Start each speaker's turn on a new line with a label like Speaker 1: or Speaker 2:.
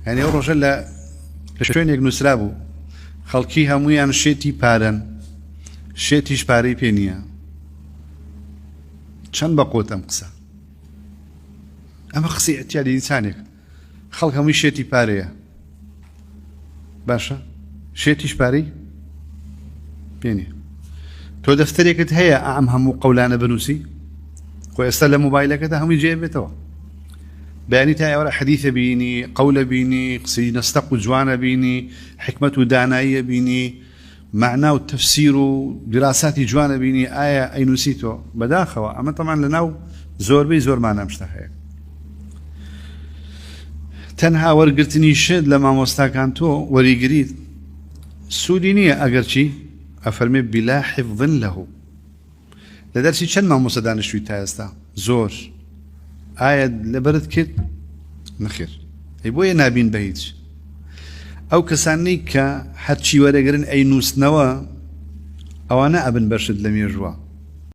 Speaker 1: يعني ئەو ڕۆژە لە شوێنێک نووسرا بوو خەڵکی هەموویان شێتی پارەن شێتیش پارەی پێ نییە چەند بە قۆت ئەم قسە ئەمە قسەی ئەتیادی ئینسانێک خەڵک هەمووی شێتی پارەیە باشە شێتیش پارەی پێ نییە تۆ دەفتەرێکت هەیە ئەم هەموو قەولانە بنووسی خۆ ئێستا لە مۆبایلەکەتە هەمووی جێبێتەوە بياني تاعي ولا حديث بيني قول بيني قصي نستق جوانا بيني حكمة دانائية بيني معناه والتفسير دراسات جوانا بيني آية أي نسيته بداخوا أما طبعا لناو زور بي زور معنا مشتاحيك تنها ورقرتني شد لما مستاكانتو وريقريد سودينية أقرشي أفرمي بلا حفظ له لدرسي چند ما مصدان شوي تايستا زور آية لبرد كد نخير يبويا نابين بهيج أو كساني كحد شي ورقرن أي نوس نوا أو أنا أبن برشد لميرجوا